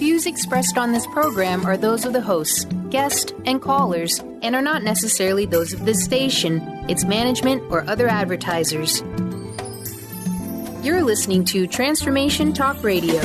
views expressed on this program are those of the hosts, guests, and callers, and are not necessarily those of this station, its management, or other advertisers. You're listening to Transformation Talk Radio.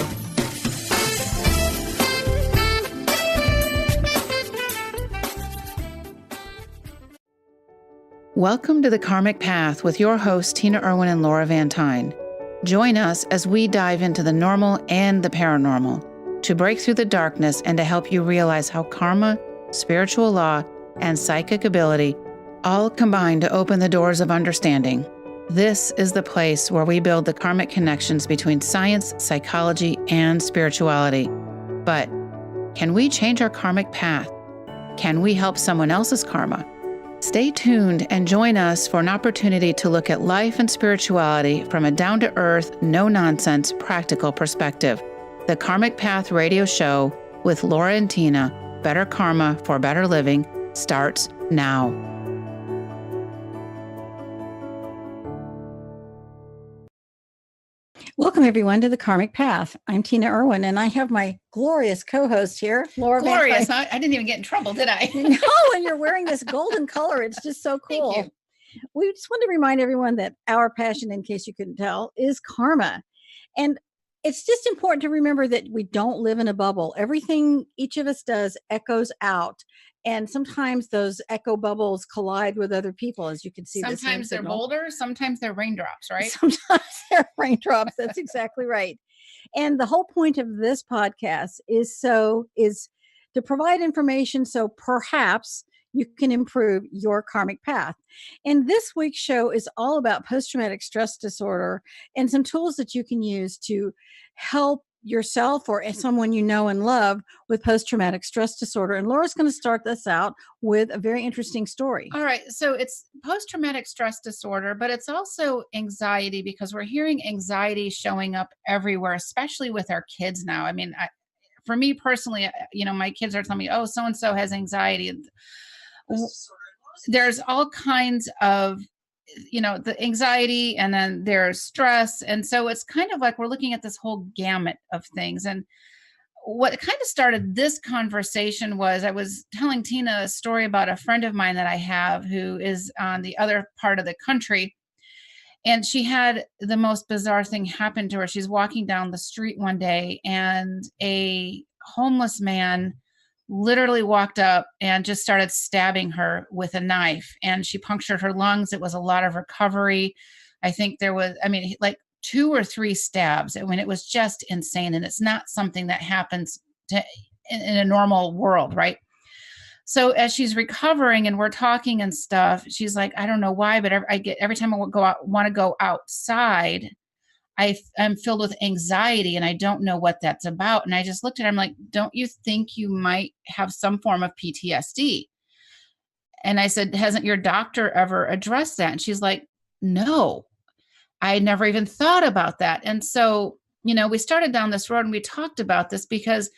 Welcome to the Karmic Path with your hosts, Tina Irwin and Laura Van Tyne. Join us as we dive into the normal and the paranormal to break through the darkness and to help you realize how karma, spiritual law, and psychic ability all combine to open the doors of understanding. This is the place where we build the karmic connections between science, psychology, and spirituality. But can we change our karmic path? Can we help someone else's karma? Stay tuned and join us for an opportunity to look at life and spirituality from a down-to-earth, no-nonsense, practical perspective. The Karmic Path radio show with Laura and Tina, Better Karma for Better Living, starts now. Welcome, everyone, to the Karmic Path. I'm Tina Irwin, and I have my glorious co-host here, Laura. Glorious. I didn't even get in trouble, did I? No, and you're wearing this golden color. It's just so cool. Thank you. We just want to remind everyone that our passion, in case you couldn't tell, is karma. And it's just important to remember that we don't live in a bubble. Everything each of us does echoes out. And sometimes those echo bubbles collide with other people, as you can see. Sometimes they're boulders, sometimes they're raindrops, right? Sometimes they're raindrops. That's exactly right. And the whole point of this podcast is to provide information so perhaps you can improve your karmic path. And this week's show is all about post-traumatic stress disorder and some tools that you can use to help yourself or someone you know and love with post-traumatic stress disorder. And Laura's going to start this out with a very interesting story. All right. So it's post-traumatic stress disorder, but it's also anxiety, because we're hearing anxiety showing up everywhere, especially with our kids now. I mean, for me personally, my kids are telling me, oh, so-and-so has anxiety. There's all kinds of the anxiety, and then there's stress. And so it's kind of like we're looking at this whole gamut of things. And what kind of started this conversation was I was telling Tina a story about a friend of mine that I have who is on the other part of the country. And she had the most bizarre thing happen to her. She's walking down the street one day, and a homeless man literally walked up and just started stabbing her with a knife, and she punctured her lungs. It was a lot of recovery. I think there was, like 2 or 3 stabs. I mean, it was just insane. And it's not something that happens in a normal world, right? So as she's recovering and we're talking and stuff, she's like, I don't know why, but every time I want to go outside, I'm filled with anxiety and I don't know what that's about. And I just looked at her, I'm like, don't you think you might have some form of PTSD? And I said, hasn't your doctor ever addressed that? And she's like, no, I never even thought about that. And so, we started down this road and we talked about this, because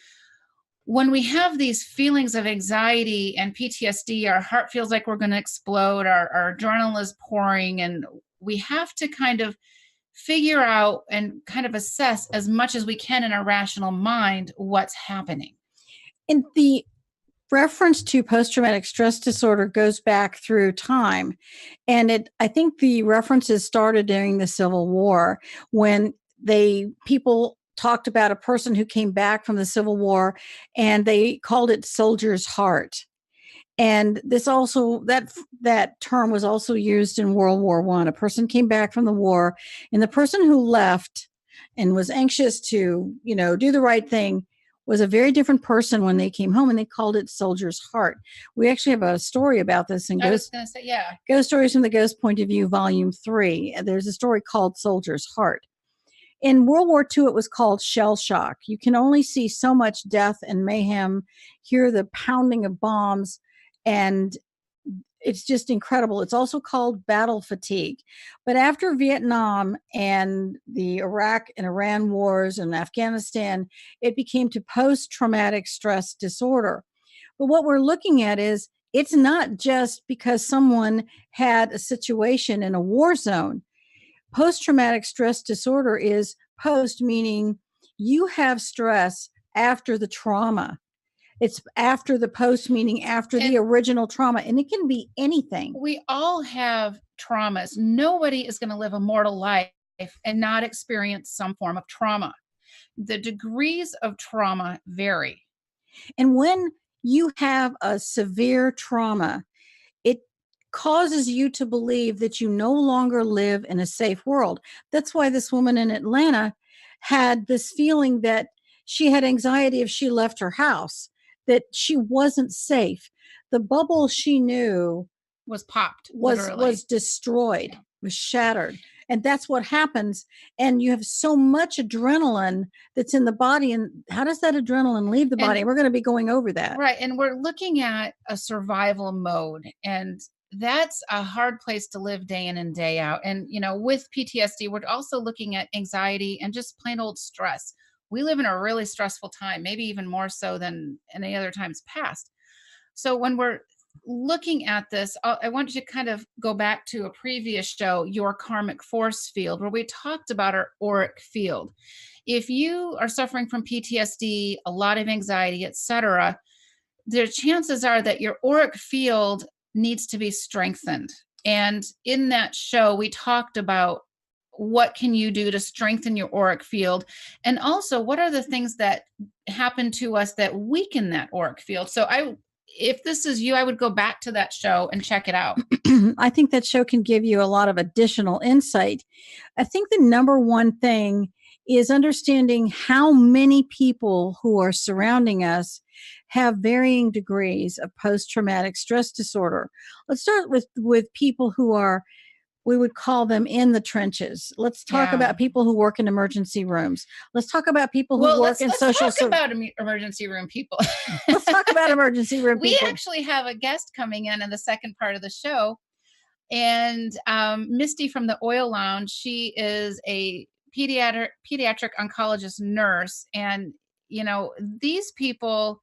when we have these feelings of anxiety and PTSD, our heart feels like we're going to explode, our adrenaline is pouring, and we have to kind of figure out and kind of assess as much as we can in our rational mind what's happening. And the reference to post-traumatic stress disorder goes back through time. And I think the references started during the Civil War, when people talked about a person who came back from the Civil War, and they called it soldier's heart. And this also, that term was also used in World War I. A person came back from the war, and the person who left and was anxious to, do the right thing was a very different person when they came home, and they called it soldier's heart. We actually have a story about this in Ghost Stories from the Ghost Point of View, Volume 3. There's a story called Soldier's Heart. In World War II, it was called shell shock. You can only see so much death and mayhem, hear the pounding of bombs, and it's just incredible. It's also called battle fatigue. But after Vietnam and the Iraq and Iran wars and Afghanistan, it became to post-traumatic stress disorder. But what we're looking at is, it's not just because someone had a situation in a war zone. Post-traumatic stress disorder is post, meaning you have stress after the trauma. It's after the post, meaning after the original trauma. And it can be anything. We all have traumas. Nobody is going to live a mortal life and not experience some form of trauma. The degrees of trauma vary. And when you have a severe trauma, it causes you to believe that you no longer live in a safe world. That's why this woman in Atlanta had this feeling that she had anxiety if she left her house, that she wasn't safe. The bubble she knew was popped, was destroyed, was shattered. And that's what happens. And you have so much adrenaline that's in the body. And how does that adrenaline leave the body? We're going to be going over that. Right. And we're looking at a survival mode. And that's a hard place to live day in and day out. And, with PTSD, we're also looking at anxiety and just plain old stress. We live in a really stressful time, maybe even more so than any other times past. So when we're looking at this, I want you to kind of go back to a previous show, Your Karmic Force Field, where we talked about our auric field. If you are suffering from PTSD, a lot of anxiety, etc., the chances are that your auric field needs to be strengthened. And in that show, we talked about what can you do to strengthen your auric field, and also what are the things that happen to us that weaken that auric field. So if this is you, I would go back to that show and check it out. I think that show can give you a lot of additional insight. I think the number one thing is understanding how many people who are surrounding us have varying degrees of post-traumatic stress disorder. Let's start with people who are, we would call them in the trenches. Let's talk about people who work in emergency rooms. Let's talk about people who work in social services. Let's talk about emergency room people. Let's talk about emergency room people. We actually have a guest coming in the second part of the show. And Misty from the Oil Lounge, she is a pediatric oncologist nurse. And, these people,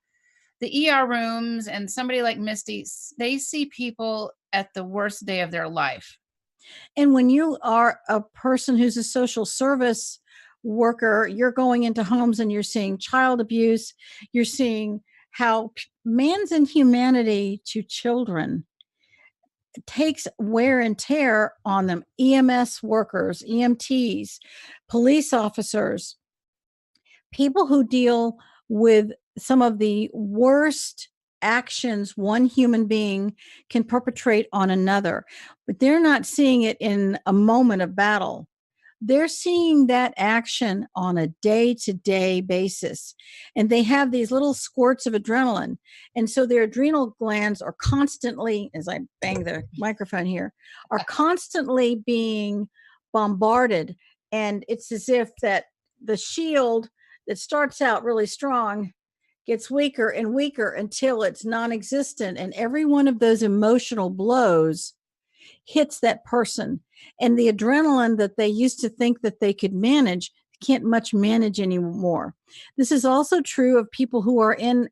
the ER rooms and somebody like Misty, they see people at the worst day of their life. And when you are a person who's a social service worker, you're going into homes and you're seeing child abuse. You're seeing how man's inhumanity to children takes wear and tear on them. EMS workers, EMTs, police officers, people who deal with some of the worst actions one human being can perpetrate on another, but they're not seeing it in a moment of battle. They're seeing that action on a day-to-day basis, and they have these little squirts of adrenaline. And so their adrenal glands are constantly, as I bang the microphone here, are constantly being bombarded. And it's as if that the shield that starts out really strong gets weaker and weaker until it's non-existent. And every one of those emotional blows hits that person. And the adrenaline that they used to think that they could manage, can't much manage anymore. This is also true of people who are in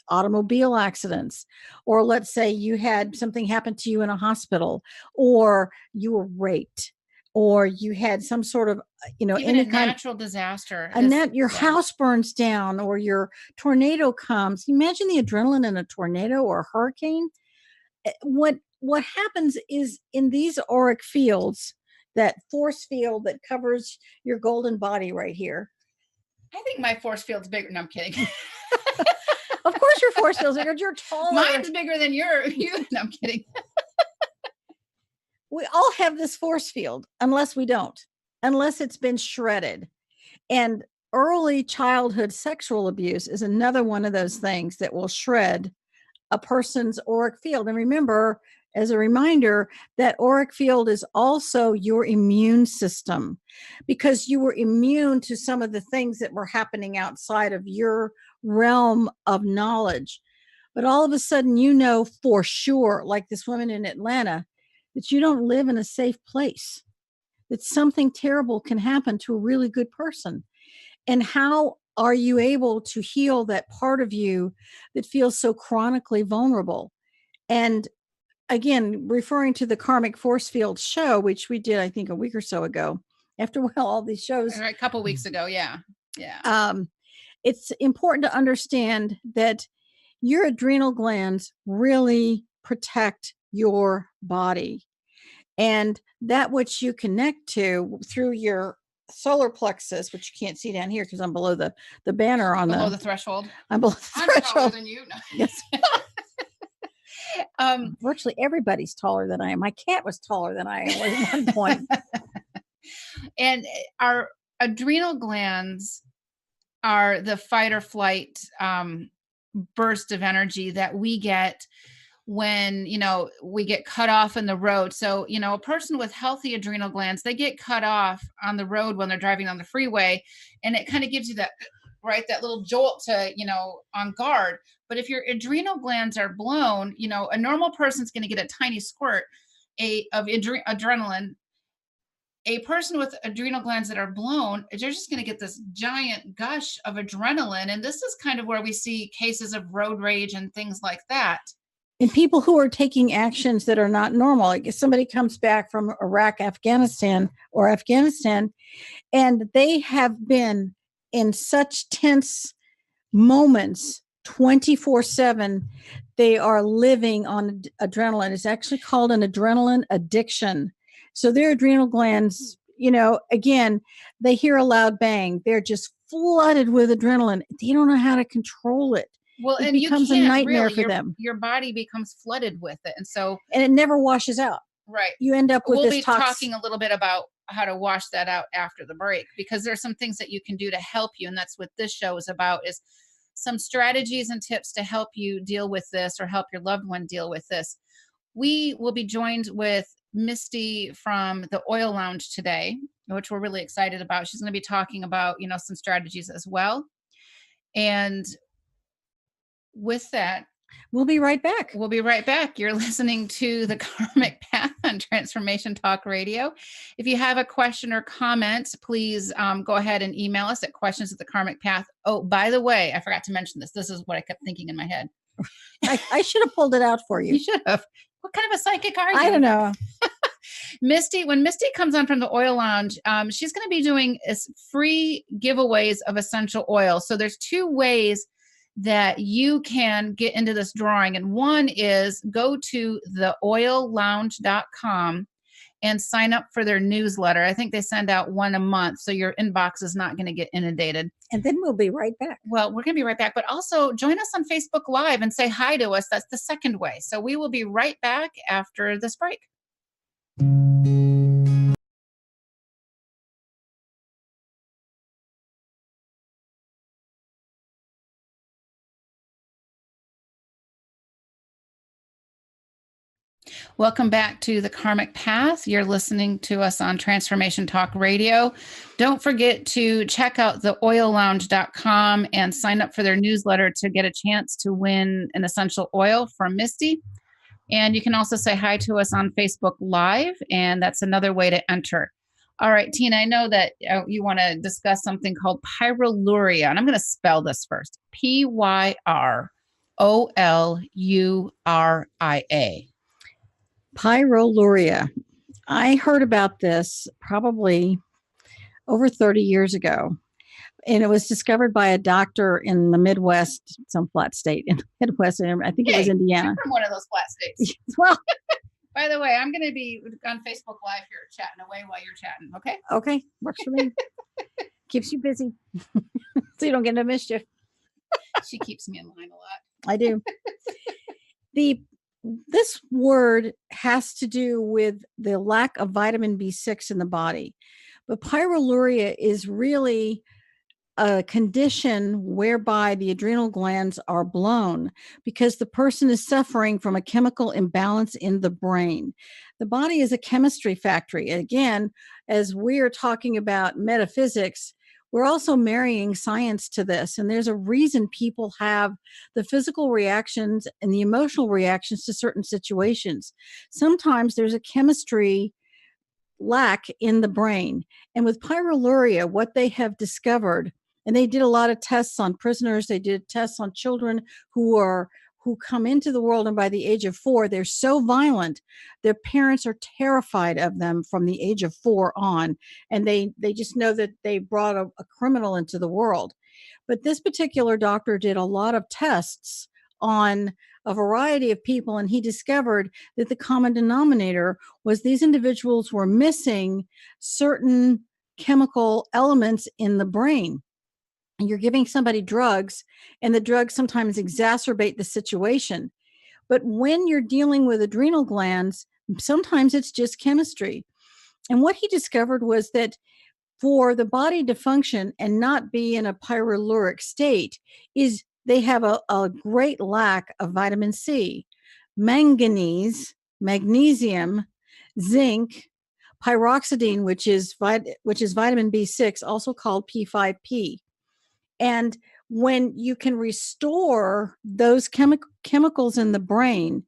automobile accidents, or let's say you had something happen to you in a hospital, or you were raped, or you had some sort of, even any natural disaster. Your house burns down, or your tornado comes. Imagine the adrenaline in a tornado or a hurricane. What happens is in these auric fields, that force field that covers your golden body right here. I think my force field's bigger. No, I'm kidding. Of course your force field's bigger. You're taller. Mine's bigger than you. No, I'm kidding. We all have this force field, unless it's been shredded. And early childhood sexual abuse is another one of those things that will shred a person's auric field. And remember, as a reminder, that auric field is also your immune system, because you were immune to some of the things that were happening outside of your realm of knowledge. But all of a sudden, for sure, like this woman in Atlanta, that you don't live in a safe place, that something terrible can happen to a really good person. And how are you able to heal that part of you that feels so chronically vulnerable? And again, referring to the Karmic Force Field show, which we did, I think, a week or so ago, after all these shows. A couple weeks ago, yeah. it's important to understand that your adrenal glands really protect your body. And that which you connect to through your solar plexus, which you can't see down here because I'm below the banner on below the threshold. I'm below the I'm threshold. taller than you. No. Yes. Virtually everybody's taller than I am. My cat was taller than I am at one point. And our adrenal glands are the fight or flight burst of energy that we get when, we get cut off in the road. So, a person with healthy adrenal glands, they get cut off on the road when they're driving on the freeway. And it kind of gives you that little jolt to, on guard. But if your adrenal glands are blown, a normal person's going to get a tiny squirt of adrenaline. A person with adrenal glands that are blown, they're just going to get this giant gush of adrenaline. And this is kind of where we see cases of road rage and things like that. And people who are taking actions that are not normal. Like if somebody comes back from Iraq, Afghanistan, and they have been in such tense moments 24/7, they are living on adrenaline. It's actually called an adrenaline addiction. So their adrenal glands, again, they hear a loud bang. They're just flooded with adrenaline. They don't know how to control it. Well, it and becomes a nightmare for them. Your body becomes flooded with it. And it never washes out. Right. You end up with We'll this be talking a little bit about how to wash that out after the break, because there's some things that you can do to help you. And that's what this show is about, is some strategies and tips to help you deal with this or help your loved one deal with this. We will be joined with Misty from the Oil Lounge today, which we're really excited about. She's going to be talking about, some strategies as well. And with that, we'll be right back. You're listening to the Karmic Path on Transformation Talk Radio. If you have a question or comment, please go ahead and email us at questions@thekarmicpath. Oh, by the way, I forgot to mention this. This is what I kept thinking in my head. I should have pulled it out for you. You should have. What kind of a psychic are you? I don't know. Misty, when Misty comes on from the Oil Lounge, she's going to be doing free giveaways of essential oil. So there's two ways that you can get into this drawing. And one is go to theoillounge.com and sign up for their newsletter. I think they send out one a month, so your inbox is not going to get inundated. And then we'll be right back. Well, we're going to be right back, but also join us on Facebook Live and say hi to us. That's the second way. So we will be right back after this break. Welcome back to the Karmic Path. You're listening to us on Transformation Talk Radio. Don't forget to check out theoillounge.com and sign up for their newsletter to get a chance to win an essential oil from Misty. And you can also say hi to us on Facebook Live, and that's another way to enter. All right, Tina, I know that you want to discuss something called Pyroluria, and I'm going to spell this first. Pyroluria. Pyroluria. I heard about this probably over 30 years ago, and it was discovered by a doctor in the Midwest, some flat state in the Midwest. I think it was Indiana. You're from one of those flat states. Well, by the way, I'm going to be on Facebook Live here chatting away while you're chatting. Okay. Okay. Works for me. Keeps you busy so you don't get into mischief. She keeps me in line a lot. I do. This word has to do with the lack of vitamin B6 in the body. But pyroluria is really a condition whereby the adrenal glands are blown because the person is suffering from a chemical imbalance in the brain. The body is a chemistry factory. Again, as we are talking about metaphysics, we're also marrying science to this. And there's a reason people have the physical reactions and the emotional reactions to certain situations. Sometimes there's a chemistry lack in the brain. And with pyroluria, what they have discovered, and they did a lot of tests on prisoners, they did tests on children who come into the world, and by the age of 4, they're so violent, their parents are terrified of them from the age of 4 on, and they just know that they brought a criminal into the world. But this particular doctor did a lot of tests on a variety of people, and he discovered that the common denominator was these individuals were missing certain chemical elements in the brain. And you're giving somebody drugs, and the drugs sometimes exacerbate the situation. But when you're dealing with adrenal glands, sometimes it's just chemistry. And what he discovered was that for the body to function and not be in a pyroluria state is they have a great lack of vitamin C, manganese, magnesium, zinc, pyroxidine, which is vitamin B6, also called P5P. And when you can restore those chemicals in the brain,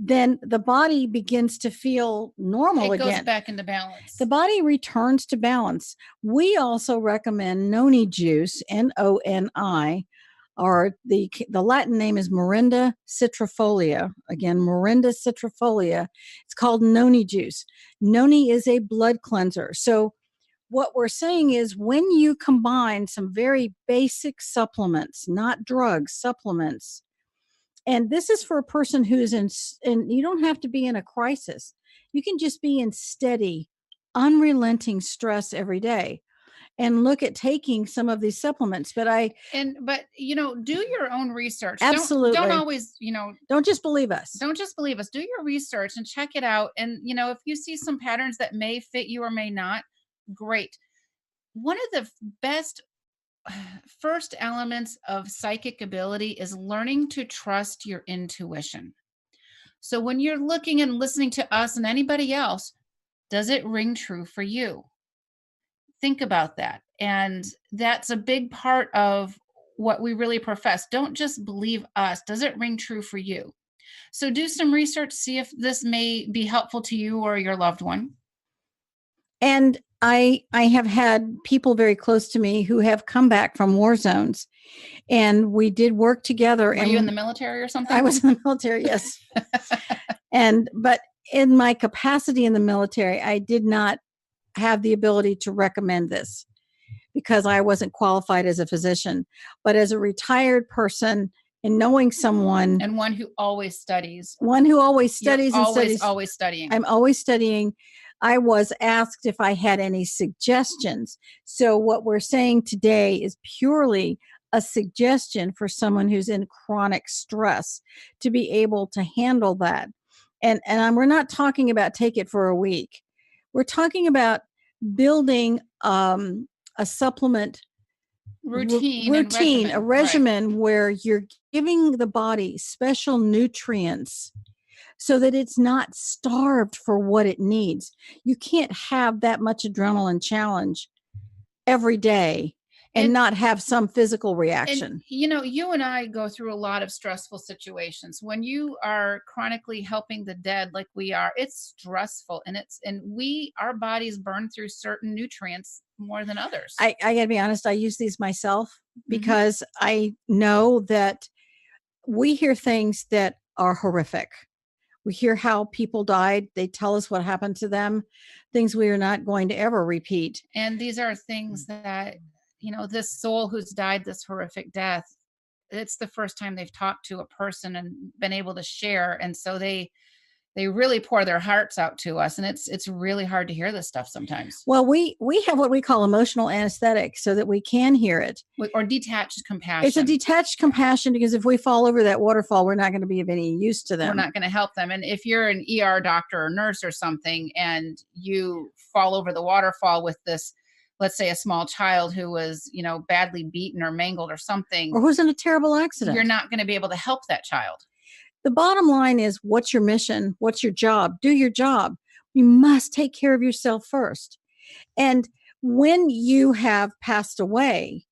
then the body begins to feel normal again. It goes back into balance. The body returns to balance. We also recommend noni juice, Noni, or the Latin name is Morinda citrifolia. Again, Morinda citrifolia. It's called noni juice. Noni is a blood cleanser. So what we're saying is when you combine some very basic supplements, not drugs, supplements, and this is for a person who's and you don't have to be in a crisis. You can just be in steady, unrelenting stress every day and look at taking some of these supplements. But do your own research. Absolutely. Don't always, don't just believe us. Don't just believe us. Do your research and check it out. And, if you see some patterns that may fit you or may not, great. One of the best first elements of psychic ability is learning to trust your intuition. So when you're looking and listening to us and anybody else, does it ring true for you? Think about that. And that's a big part of what we really profess. Don't just believe us. Does it ring true for you? So do some research, see if this may be helpful to you or your loved one. And I have had people very close to me who have come back from war zones, and we did work together. Were you in the military or something? I was in the military, yes. But in my capacity in the military, I did not have the ability to recommend this because I wasn't qualified as a physician. But as a retired person and knowing someone, and one who always studies, always studying. I'm always studying. I was asked if I had any suggestions. So what we're saying today is purely a suggestion for someone who's in chronic stress to be able to handle that. And we're not talking about take it for a week. We're talking about building a supplement routine, a regimen right, where you're giving the body special nutrients so that it's not starved for what it needs. You can't have that much adrenaline challenge every day and not have some physical reaction. And, you and I go through a lot of stressful situations. When you are chronically helping the dead like we are, it's stressful, and our bodies burn through certain nutrients more than others. I gotta be honest, I use these myself because I know that we hear things that are horrific. We hear how people died. They tell us what happened to them, things we are not going to ever repeat. And these are things that, this soul who's died this horrific death, it's the first time they've talked to a person and been able to share. And so they really pour their hearts out to us. And it's really hard to hear this stuff sometimes. Well, we have what we call emotional anesthetic so that we can hear it. Or detached compassion. It's a detached compassion because if we fall over that waterfall, we're not going to be of any use to them. We're not going to help them. And if you're an ER doctor or nurse or something and you fall over the waterfall with this, let's say a small child who was, badly beaten or mangled or something. Or who's in a terrible accident. You're not going to be able to help that child. The bottom line is, what's your mission? What's your job? Do your job. You must take care of yourself first. And when you have passed away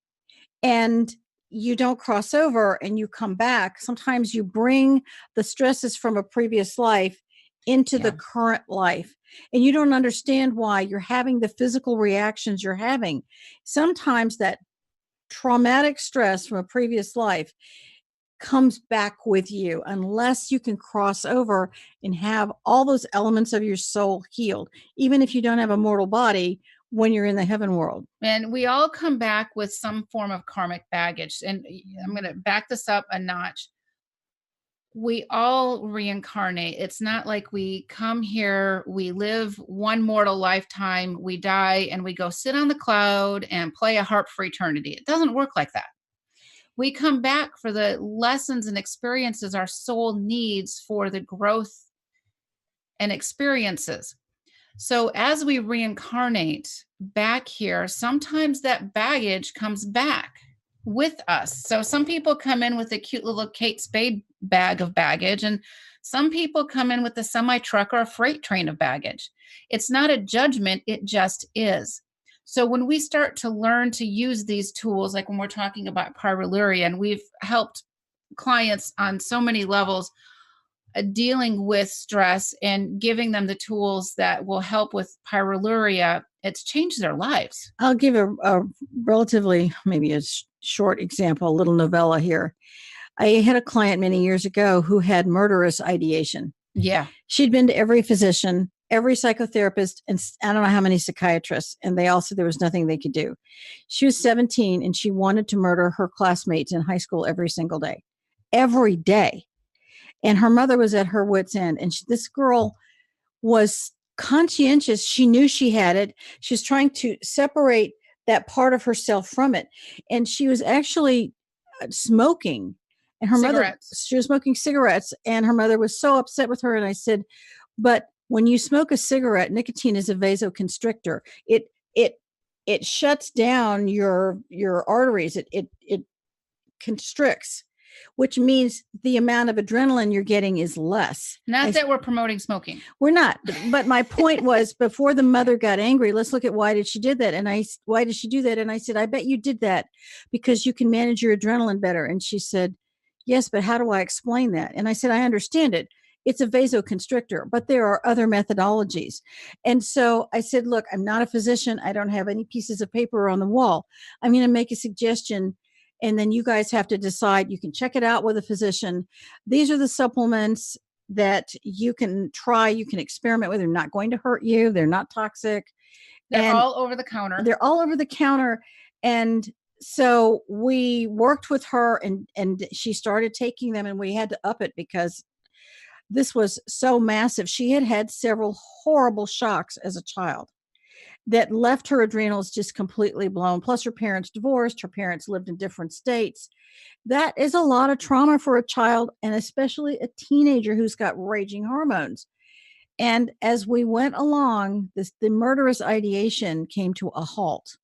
and you don't cross over and you come back, sometimes you bring the stresses from a previous life into the current life. And you don't understand why you're having the physical reactions you're having. Sometimes that traumatic stress from a previous life comes back with you unless you can cross over and have all those elements of your soul healed. Even if you don't have a mortal body, when you're in the heaven world. And we all come back with some form of karmic baggage. And I'm going to back this up a notch. We all reincarnate. It's not like we come here, we live one mortal lifetime, we die, and we go sit on the cloud and play a harp for eternity. It doesn't work like that. We come back for the lessons and experiences our soul needs for the growth and experiences. So as we reincarnate back here, sometimes that baggage comes back with us. So some people come in with a cute little Kate Spade bag of baggage, and some people come in with a semi-truck or a freight train of baggage. It's not a judgment, it just is. So when we start to learn to use these tools, like when we're talking about Pyroluria, and we've helped clients on so many levels dealing with stress and giving them the tools that will help with Pyroluria, it's changed their lives. I'll give a relatively, maybe a short example, a little novella here. I had a client many years ago who had murderous ideation. Yeah. She'd been to every physician, every psychotherapist, and I don't know how many psychiatrists, and they all said there was nothing they could do. She was 17 and she wanted to murder her classmates in high school every single day. Every day. And her mother was at her wit's end. And this girl was conscientious. She knew she had it. She was trying to separate that part of herself from it. And she was actually smoking. And her mother, she was smoking cigarettes. And her mother was so upset with her. And I said, but when you smoke a cigarette, nicotine is a vasoconstrictor. It shuts down your arteries. It constricts, which means the amount of adrenaline you're getting is less. Not that we're promoting smoking. We're not. But my point was, before the mother got angry, let's look at why did she do that? And why did she do that? And I said, I bet you did that because you can manage your adrenaline better. And she said, yes, but how do I explain that? And I said, I understand it. It's a vasoconstrictor, but there are other methodologies. And so I said, look, I'm not a physician. I don't have any pieces of paper on the wall. I'm going to make a suggestion. And then you guys have to decide. You can check it out with a physician. These are the supplements that you can try. You can experiment with. They're not going to hurt you. They're not toxic. They're all over the counter. They're all over the counter. And so we worked with her and she started taking them, and we had to up it because this was so massive. She had had several horrible shocks as a child that left her adrenals just completely blown. Plus her parents divorced. Her parents lived in different states. That is a lot of trauma for a child, and especially a teenager who's got raging hormones. And as we went along, the murderous ideation came to a halt.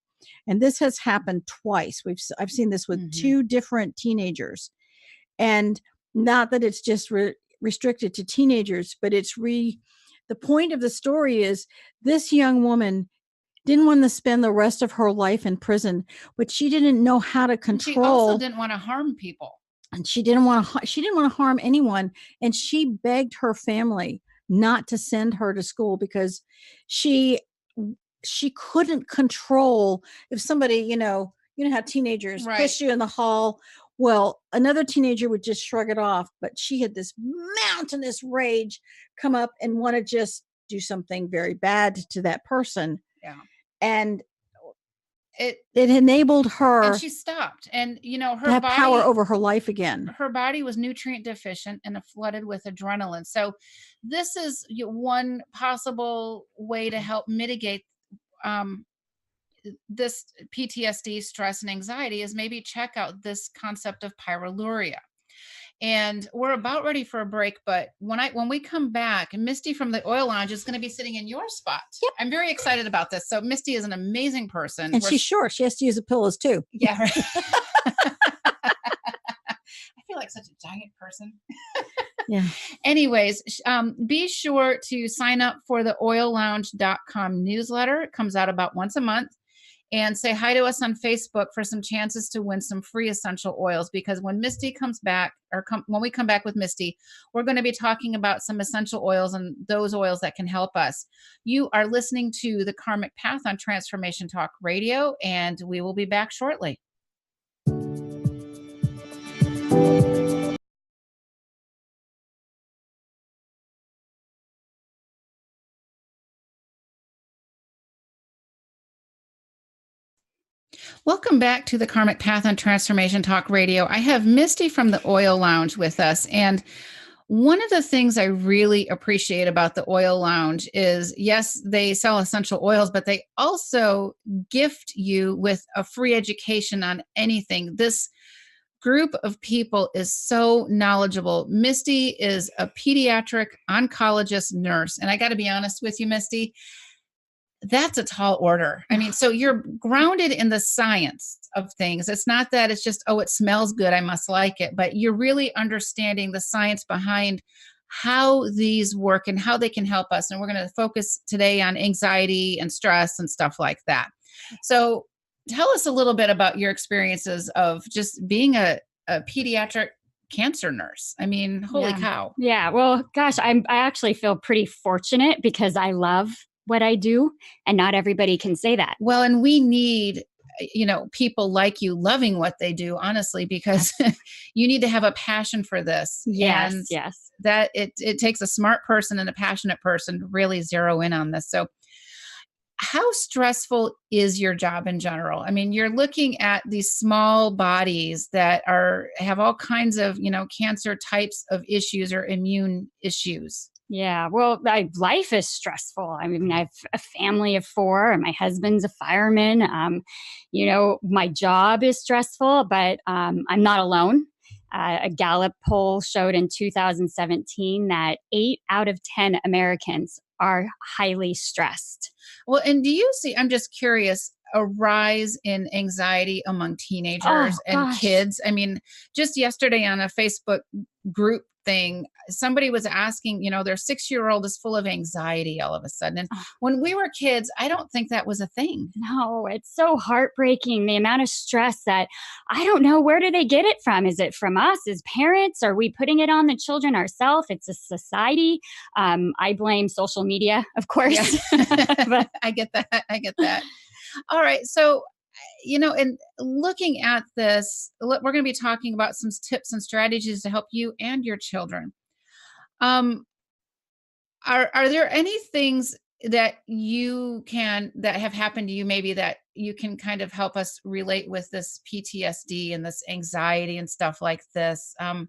And this has happened twice. I've seen this with two different teenagers. And not that it's just restricted to teenagers, but it's the point of the story is this young woman didn't want to spend the rest of her life in prison, but she didn't know how to control. She also didn't want to harm people. And she didn't want to harm anyone. And she begged her family not to send her to school because she couldn't control if somebody, you know how teenagers push you in the hall. Well, another teenager would just shrug it off, but she had this mountainous rage come up and want to just do something very bad to that person. Yeah. And it enabled her. And she stopped. And, her to have body, power over her life again. Her body was nutrient deficient and flooded with adrenaline. So this is one possible way to help mitigate this PTSD, stress, and anxiety is maybe check out this concept of Pyroluria. And we're about ready for a break, but when we come back, Misty from the Oil Lounge is going to be sitting in your spot. Yep. I'm very excited about this. So Misty is an amazing person. And she's short. She has to use the pillows too. Yeah, right. I feel like such a giant person. Yeah. Anyways, be sure to sign up for the oillounge.com newsletter. It comes out about once a month. And say hi to us on Facebook for some chances to win some free essential oils, because when Misty comes back, when we come back with Misty, we're going to be talking about some essential oils and those oils that can help us. You are listening to The Karmic Path on Transformation Talk Radio, and we will be back shortly. Welcome back to the Karmic Path on Transformation Talk Radio. I have Misty from the Oil Lounge with us. And one of the things I really appreciate about the Oil Lounge is, yes, they sell essential oils, but they also gift you with a free education on anything. This group of people is so knowledgeable. Misty is a pediatric oncologist nurse. And I got to be honest with you, Misty, that's a tall order. I mean, so you're grounded in the science of things. It's not that it's just, oh, it smells good, I must like it, but you're really understanding the science behind how these work and how they can help us. And we're going to focus today on anxiety and stress and stuff like that. So tell us a little bit about your experiences of just being a pediatric cancer nurse. I mean, holy cow. Yeah. Well, gosh, I actually feel pretty fortunate because I love what I do, and not everybody can say that. Well, and we need, people like you loving what they do, honestly, because you need to have a passion for this. Yes, and yes. That it takes a smart person and a passionate person to really zero in on this. So how stressful is your job in general? I mean, you're looking at these small bodies that have all kinds of, cancer types of issues or immune issues. Yeah, well, life is stressful. I mean, I have a family of 4, and my husband's a fireman. My job is stressful, but I'm not alone. A Gallup poll showed in 2017 that 8 out of 10 Americans are highly stressed. Well, and do you see, I'm just curious, a rise in anxiety among teenagers and kids? I mean, just yesterday on a Facebook group thing, somebody was asking, their 6-year-old is full of anxiety all of a sudden. And when we were kids, I don't think that was a thing. No, it's so heartbreaking. The amount of stress that I don't know, where do they get it from? Is it from us as parents? Are we putting it on the children ourselves? It's a society. I blame social media, of course. Yeah. But I get that. All right. So, and looking at this, we're going to be talking about some tips and strategies to help you and your children. Are there any things that that have happened to you, maybe that you can kind of help us relate with this PTSD and this anxiety and stuff like this? And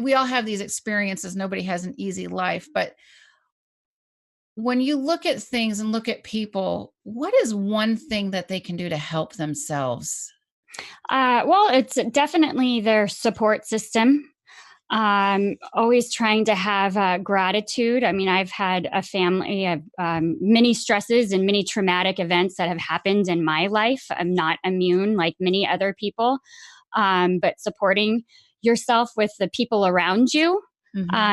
we all have these experiences. Nobody has an easy life, but when you look at things and look at people, what is one thing that they can do to help themselves? Well, it's definitely their support system. Always trying to have gratitude. I mean, I've had a family of many stresses and many traumatic events that have happened in my life. I'm not immune like many other people, but supporting yourself with the people around you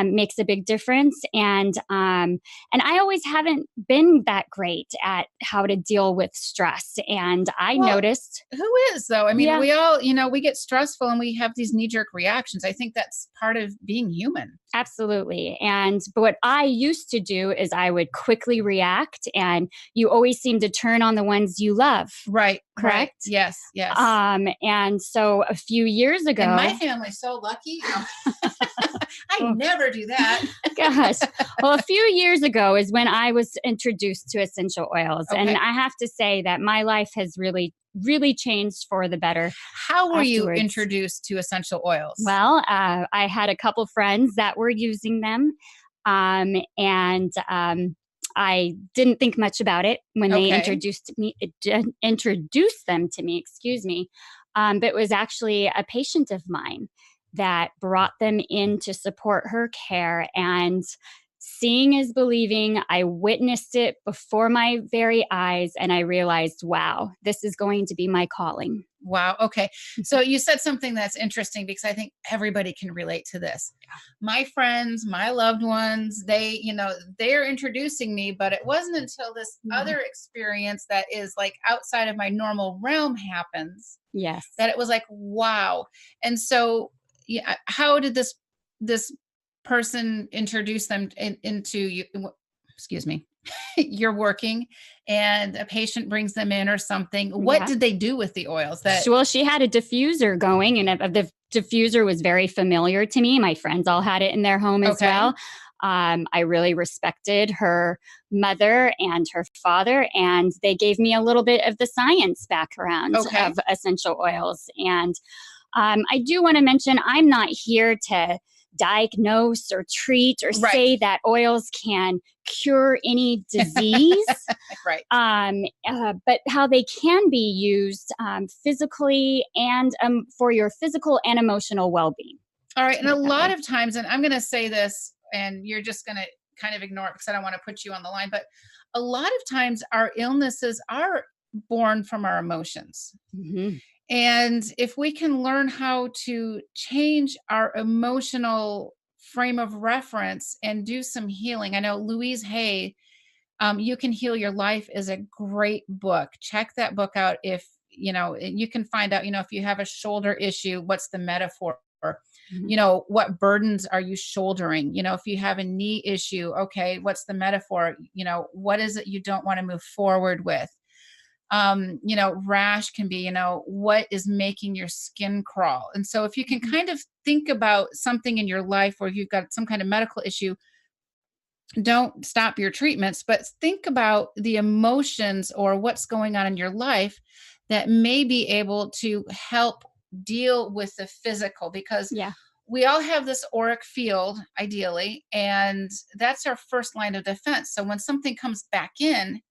makes a big difference. And I always haven't been that great at how to deal with stress. And I noticed. Who is though? I mean, we all, we get stressful and we have these knee-jerk reactions. I think that's part of being human. Absolutely. But what I used to do is I would quickly react, and you always seem to turn on the ones you love. Right. Correct? Right. Yes. And so a few years ago. And my family's so lucky. I never do that. Gosh. Well, a few years ago is when I was introduced to essential oils. Okay. And I have to say that my life has really, really changed for the better. How were you introduced to essential oils? Well, I had a couple friends that were using them. I didn't think much about it when they introduced them to me, but it was actually a patient of mine that brought them in to support her care. And seeing is believing. I witnessed it before my very eyes, and I realized, wow, this is going to be my calling. Wow. Okay. So you said something that's interesting, because I think everybody can relate to this. My friends, my loved ones, they're introducing me, but it wasn't until this other experience that is like outside of my normal realm happens. Yes. That it was like, wow. And so how did this person introduce them into you? Excuse me. You're working and a patient brings them in or something. What did they do with the oils? Well, she had a diffuser going, and the diffuser was very familiar to me. My friends all had it in their home as well. I really respected her mother and her father, and they gave me a little bit of the science background Okay. of essential oils. And I do want to mention, I'm not here to diagnose or treat or Right. say that oils can cure any disease. Right. But how they can be used physically and for your physical and emotional well-being. All right. And a lot way. of times, and I'm going to say this, and you're just going to kind of ignore it because I don't want to put you on the line, but a lot of times our illnesses are born from our emotions. Mhm. And if we can learn how to change our emotional frame of reference and do some healing. I know Louise Hay, You Can Heal Your Life is a great book. Check that book out. If, you can find out, if you have a shoulder issue, what's the metaphor? Mhm. What burdens are you shouldering? If you have a knee issue, okay, what's the metaphor? What is it you don't want to move forward with? Rash can be, what is making your skin crawl? And so if you can kind of think about something in your life where you've got some kind of medical issue, don't stop your treatments, but think about the emotions or what's going on in your life that may be able to help deal with the physical, because Yeah. we all have this auric field, ideally, and that's our first line of defense. So when something comes back in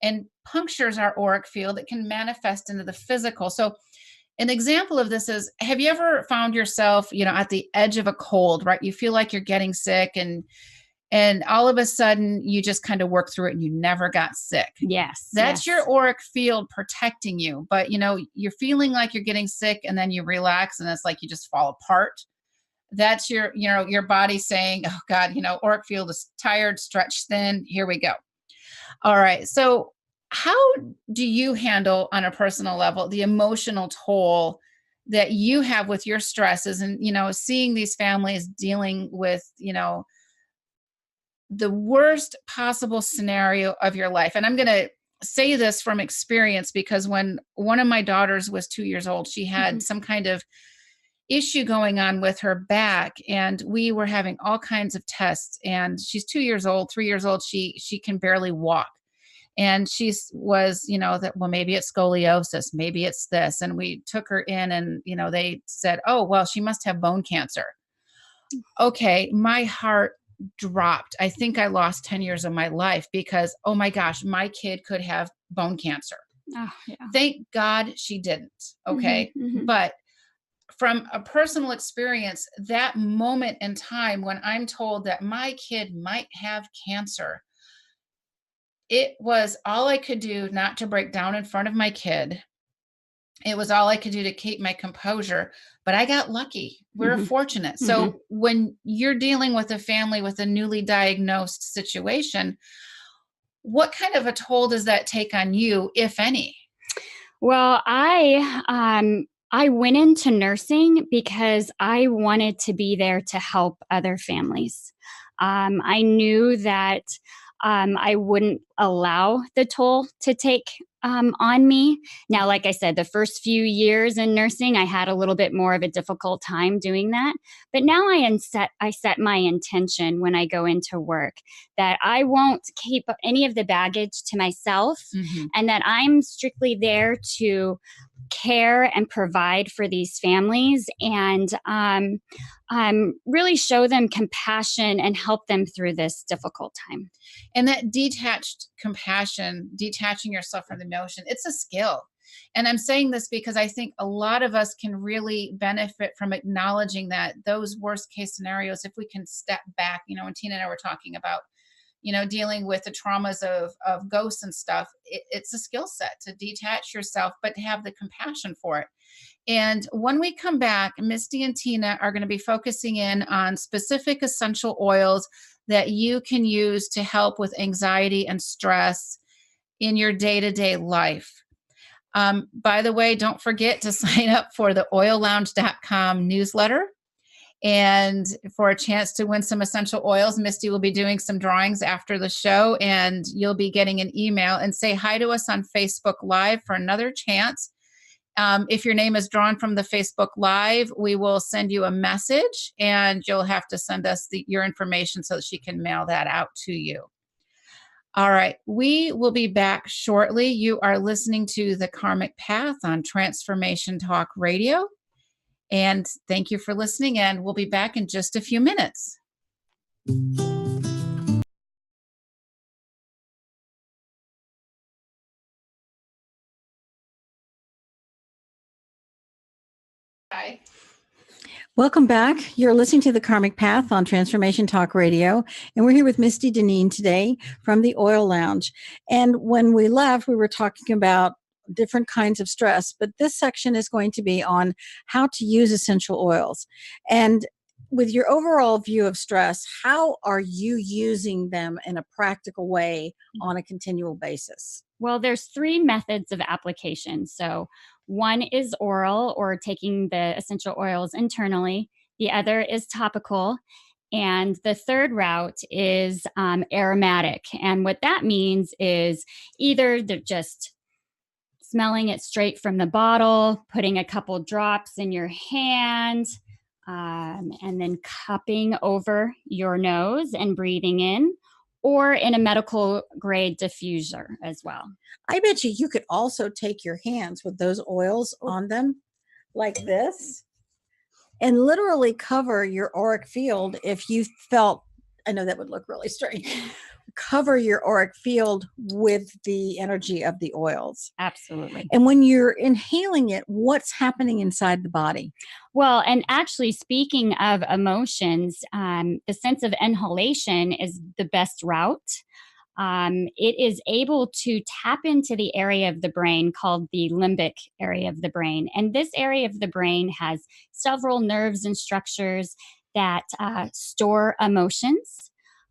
and punctures our auric field, it can manifest into the physical. So an example of this is, have you ever found yourself, at the edge of a cold, right? You feel like you're getting sick, and all of a sudden you just kind of work through it and you never got sick. Yes. That's yes. your auric field protecting you. But, you're feeling like you're getting sick and then you relax and it's like you just fall apart. That's your body saying, oh God, auric field is tired, stretched thin. Here we go. All right. So how do you handle on a personal level the emotional toll that you have with your stresses and, seeing these families dealing with, the worst possible scenario of your life? And I'm going to say this from experience, because when one of my daughters was 2 years old, she had some kind of issue going on with her back, and we were having all kinds of tests. And she's 2 years old, 3 years old. She can barely walk. And she was, that, well, maybe it's scoliosis, maybe it's this. And we took her in and, they said, oh, well, she must have bone cancer. Okay. My heart dropped. I think I lost 10 years of my life because, oh my gosh, my kid could have bone cancer. Oh, yeah. Thank God she didn't. Okay. Mhm. But from a personal experience, that moment in time when I'm told that my kid might have cancer, it was all I could do not to break down in front of my kid. It was all I could do to keep my composure, but I got lucky. We're Mhm. fortunate. So when you're dealing with a family with a newly diagnosed situation, what kind of a toll does that take on you, if any? Well, I went into nursing because I wanted to be there to help other families. I knew that I wouldn't allow the toll to take on me. Now, like I said, the first few years in nursing, I had a little bit more of a difficult time doing that. But now I set my intention when I go into work that I won't keep any of the baggage to myself, and that I'm strictly there to care and provide for these families, and really show them compassion and help them through this difficult time. And that detached compassion, detaching yourself from the emotion, it's a skill. And I'm saying this because I think a lot of us can really benefit from acknowledging that those worst case scenarios, if we can step back, when Tina and I were talking about, dealing with the traumas of ghosts and stuff, it's a skill set to detach yourself, but to have the compassion for it. And when we come back, Misty and Tina are going to be focusing in on specific essential oils that you can use to help with anxiety and stress in your day-to-day life. By the way, don't forget to sign up for the oillounge.com newsletter. And for a chance to win some essential oils, Misty will be doing some drawings after the show, and you'll be getting an email. And say hi to us on Facebook Live for another chance. If your name is drawn from the Facebook Live, we will send you a message, and you'll have to send us your information so that she can mail that out to you. All right. We will be back shortly. You are listening to The Karmic Path on Transformation Talk Radio. And thank you for listening, and we'll be back in just a few minutes. Hi. Welcome back. You're listening to The Karmic Path on Transformation Talk Radio. And we're here with Misty Deneen today from the Oil Lounge. And when we left, we were talking about different kinds of stress, but this section is going to be on how to use essential oils. And with your overall view of stress, how are you using them in a practical way on a continual basis? Well, there's 3 methods of application. So one is oral, or taking the essential oils internally. The other is topical. And the third route is aromatic. And what that means is either they're just smelling it straight from the bottle, putting a couple drops in your hand, and then cupping over your nose and breathing in, or in a medical grade diffuser as well. I bet you could also take your hands with those oils on them like this and literally cover your auric field if you felt, I know that would look really strange, cover your auric field with the energy of the oils. Absolutely. And when you're inhaling it, what's happening inside the body? Well, and actually, speaking of emotions, the sense of inhalation is the best route. It is able to tap into the area of the brain called the limbic area of the brain. And this area of the brain has several nerves and structures that store emotions.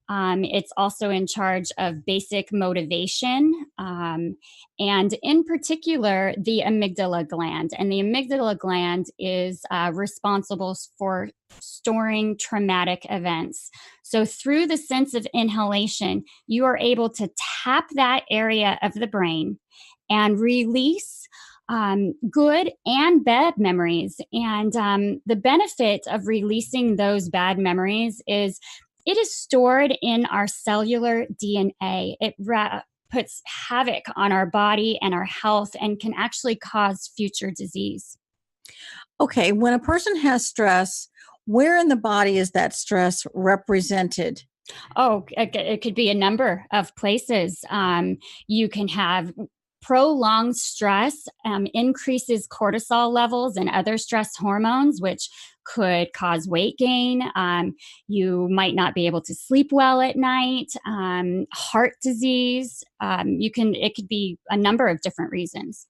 It's also in charge of basic motivation, and in particular, the amygdala gland. And the amygdala gland is responsible for storing traumatic events. So through the sense of inhalation, you are able to tap that area of the brain and release good and bad memories. And the benefit of releasing those bad memories is it is stored in our cellular DNA. It puts havoc on our body and our health and can actually cause future disease. Okay, when a person has stress, where in the body is that stress represented? Oh, it could be a number of places. You can have prolonged stress, increases cortisol levels and other stress hormones, which could cause weight gain. You might not be able to sleep well at night. Heart disease. It could be a number of different reasons.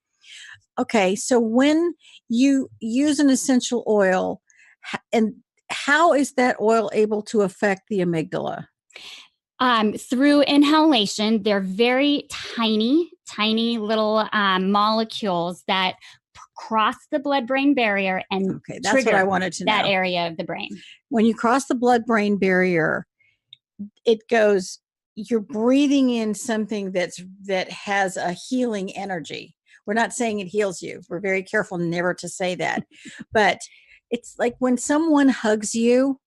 Okay, so when you use an essential oil, and how is that oil able to affect the amygdala? Through inhalation, they're very tiny little molecules that cross the blood-brain barrier and that's what I wanted to know. That area of the brain. When you cross the blood-brain barrier, it goes, you're breathing in something that has a healing energy. We're not saying it heals you. We're very careful never to say that. But it's like when someone hugs you,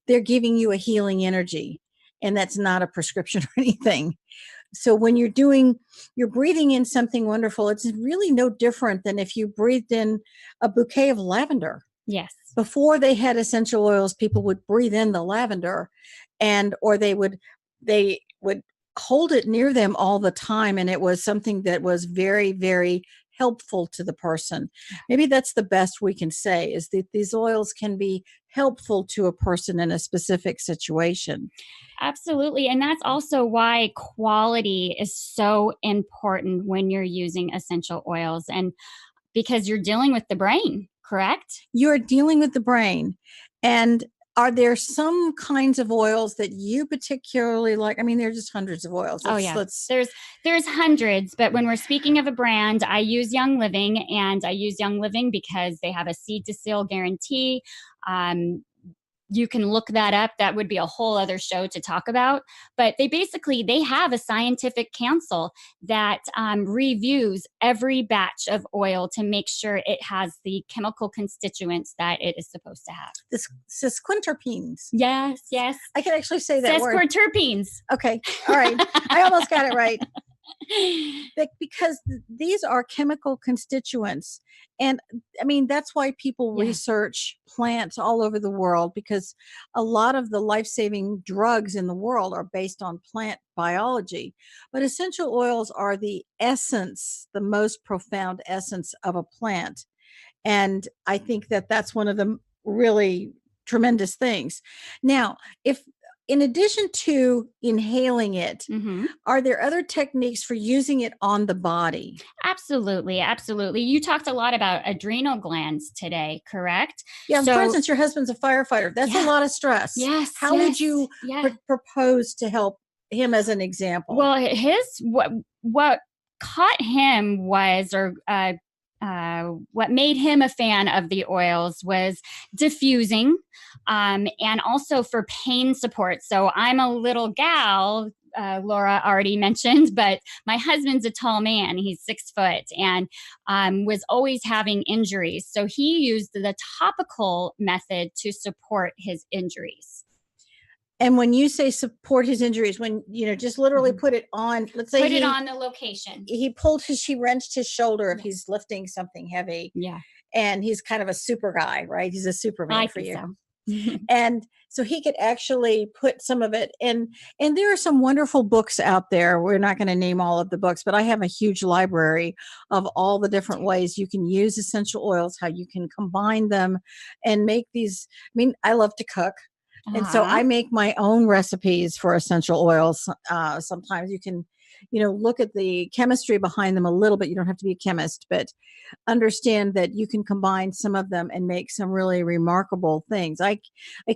they're giving you a healing energy. And that's not a prescription or anything. So when you're breathing in something wonderful, it's really no different than if you breathed in a bouquet of lavender. Yes. Before they had essential oils, people would breathe in the lavender or they would hold it near them all the time. And it was something that was very, very helpful to the person. Maybe that's the best we can say, is that these oils can be helpful to a person in a specific situation. Absolutely. And that's also why quality is so important when you're using essential oils, and because you're dealing with the brain, correct? You're dealing with the brain. And are there some kinds of oils that you particularly like? I mean, there are just hundreds of oils. There's hundreds, but when we're speaking of a brand, I use Young Living, and I use Young Living because they have a seed to seal guarantee. you can look that up. That would be a whole other show to talk about. But they have a scientific council that reviews every batch of oil to make sure it has the chemical constituents that it is supposed to have. The sesquiterpenes. Yes, yes. I can actually say that word. Sesquiterpenes. Okay. All right. I almost got it right. Because these are chemical constituents. And I mean, that's why people research plants all over the world, because a lot of the life-saving drugs in the world are based on plant biology. But essential oils are the essence, the most profound essence of a plant. And I think that that's one of the really tremendous things. Now, in addition to inhaling it, are there other techniques for using it on the body? Absolutely. Absolutely. You talked a lot about adrenal glands today, correct? Yeah. For instance, your husband's a firefighter. That's a lot of stress. Yes. How would you propose to help him as an example? Well, what caught him was, what made him a fan of the oils was diffusing, and also for pain support. So I'm a little gal, Laura already mentioned, but my husband's a tall man. He's 6 foot and was always having injuries. So he used the topical method to support his injuries. And when you say support his injuries, when, just literally put it on, let's say put it on the location. He wrenched his shoulder if he's lifting something heavy. Yeah. And he's kind of a super guy, right? He's a Superman for you. So. And so he could actually put some of it in. And there are some wonderful books out there. We're not going to name all of the books, but I have a huge library of all the different ways you can use essential oils, how you can combine them and make these. I mean, I love to cook. And so I make my own recipes for essential oils. Sometimes you can, look at the chemistry behind them a little bit. You don't have to be a chemist, but understand that you can combine some of them and make some really remarkable things. I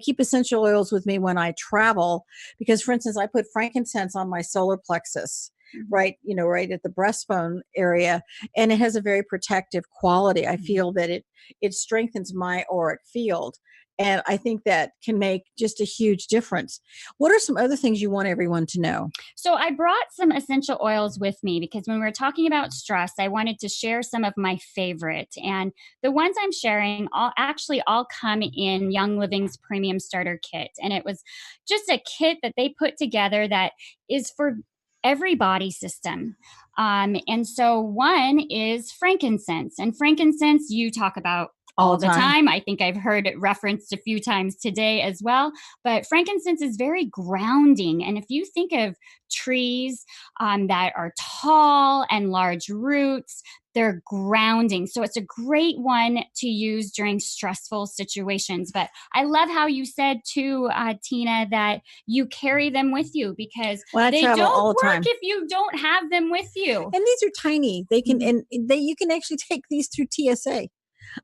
keep essential oils with me when I travel because, for instance, I put frankincense on my solar plexus. Right at the breastbone area, and it has a very protective quality. I feel that it strengthens my auric field, and I think that can make just a huge difference. What are some other things you want everyone to know? So I brought some essential oils with me because when we were talking about stress, I wanted to share some of my favorite, and the ones I'm sharing all come in Young Living's Premium Starter Kit, and it was just a kit that they put together that is for every body system. And so one is frankincense. And frankincense, you talk about all the time. I think I've heard it referenced a few times today as well. But frankincense is very grounding. And if you think of trees that are tall and large roots, they're grounding. So it's a great one to use during stressful situations. But I love how you said too, Tina, that you carry them with you because they don't work if you don't have them with you. And these are tiny. They can, you can actually take these through TSA.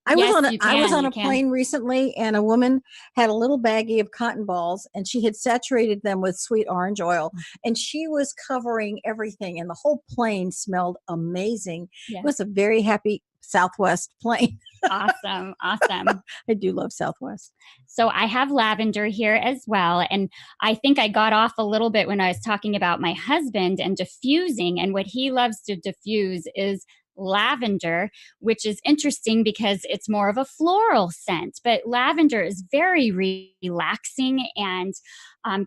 I was on a plane recently, and a woman had a little baggie of cotton balls, and she had saturated them with sweet orange oil, and she was covering everything, and the whole plane smelled amazing. Yeah. It was a very happy Southwest plane. Awesome. I do love Southwest. So I have lavender here as well. And I think I got off a little bit when I was talking about my husband and diffusing, and what he loves to diffuse is lavender, which is interesting because it's more of a floral scent, but lavender is very relaxing and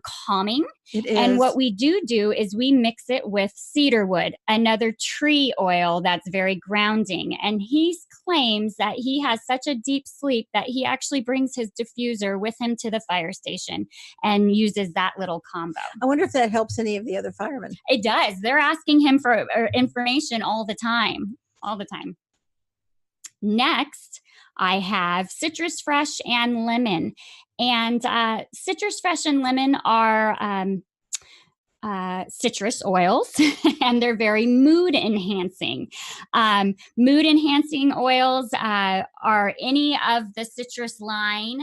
calming. It is. And what we do is we mix it with cedarwood, another tree oil that's very grounding. And he claims that he has such a deep sleep that he actually brings his diffuser with him to the fire station and uses that little combo. I wonder if that helps any of the other firemen. It does. They're asking him for information all the time. Next, I have citrus fresh and lemon. And citrus fresh and lemon are citrus oils, and they're very mood enhancing. Mood enhancing oils are any of the citrus line.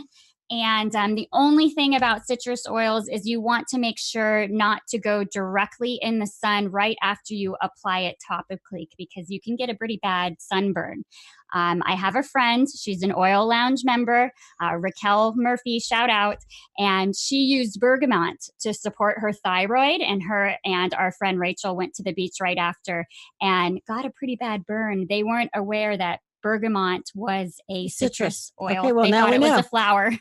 And the only thing about citrus oils is you want to make sure not to go directly in the sun right after you apply it topically, because you can get a pretty bad sunburn. I have a friend, she's an Oil Lounge member, Raquel Murphy, shout out, and she used bergamot to support her thyroid, and her and our friend Rachel went to the beach right after and got a pretty bad burn. They weren't aware that bergamot was a citrus oil. Okay, well, they now thought we it was know. a flower.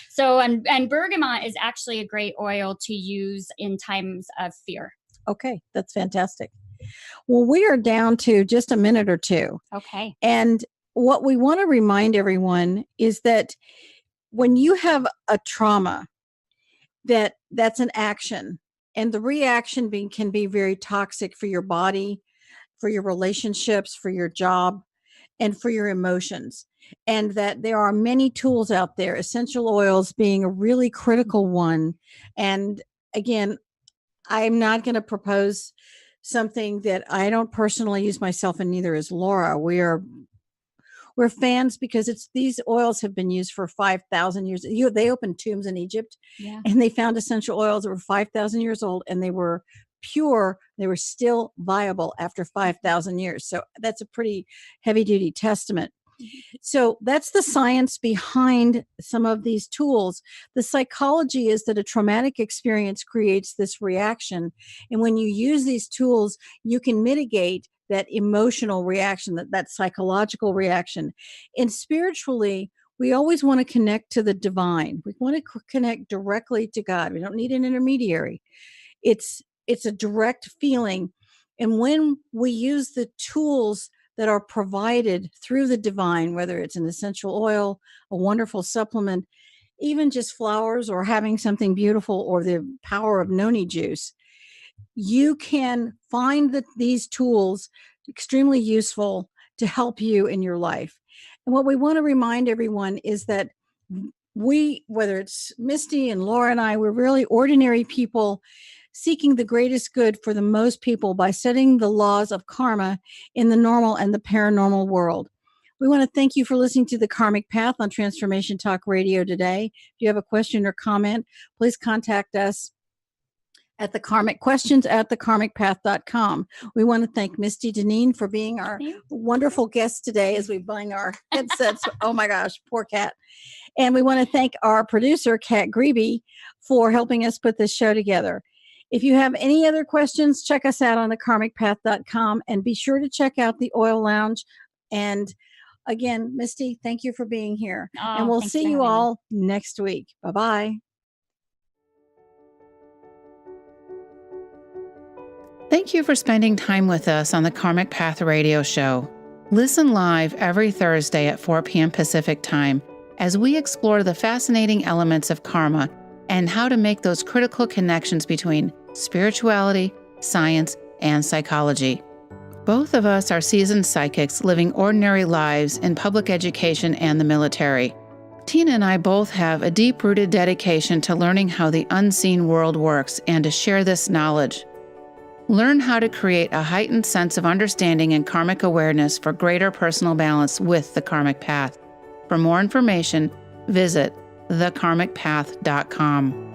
So, and bergamot is actually a great oil to use in times of fear. Okay, that's fantastic. Well, we are down to just a minute or two. Okay. And what we want to remind everyone is that when you have a trauma, that's an action, and the reaction can be very toxic for your body, for your relationships, for your job, and for your emotions. And that there are many tools out there, essential oils being a really critical one. And again, I'm not going to propose something that I don't personally use myself, and neither is Laura. We're fans because these oils have been used for 5,000 years. They opened tombs in Egypt, and they found essential oils that were 5,000 years old, and they were pure. They were still viable after 5,000 years. So that's a pretty heavy duty testament. So that's the science behind some of these tools. The psychology is that a traumatic experience creates this reaction. And when you use these tools, you can mitigate that emotional reaction, that psychological reaction. And spiritually, we always want to connect to the divine. We want to connect directly to God. We don't need an intermediary. It's a direct feeling. And when we use the tools that are provided through the divine, whether it's an essential oil, a wonderful supplement, even just flowers or having something beautiful, or the power of noni juice, you can find these tools extremely useful to help you in your life. And what we want to remind everyone is that whether it's Misty and Laura and I, we're really ordinary people seeking the greatest good for the most people by studying the laws of karma in the normal and the paranormal world. We want to thank you for listening to the Karmic Path on Transformation Talk Radio today. If you have a question or comment, please contact us at thekarmicquestions@thekarmicpath.com. We want to thank Misty Deneen for being our wonderful guest today as we bang our headsets. Oh my gosh, poor cat. And we want to thank our producer, Kat Grebe, for helping us put this show together. If you have any other questions, check us out on thekarmicpath.com, and be sure to check out the Oil Lounge. And again, Misty, thank you for being here. And we'll see you all next week. Bye-bye. Thank you for spending time with us on the Karmic Path Radio Show. Listen live every Thursday at 4 p.m. Pacific Time as we explore the fascinating elements of karma and how to make those critical connections between spirituality, science, and psychology. Both of us are seasoned psychics living ordinary lives in public education and the military. Tina and I both have a deep-rooted dedication to learning how the unseen world works and to share this knowledge. Learn how to create a heightened sense of understanding and karmic awareness for greater personal balance with the Karmic Path. For more information, visit thekarmicpath.com.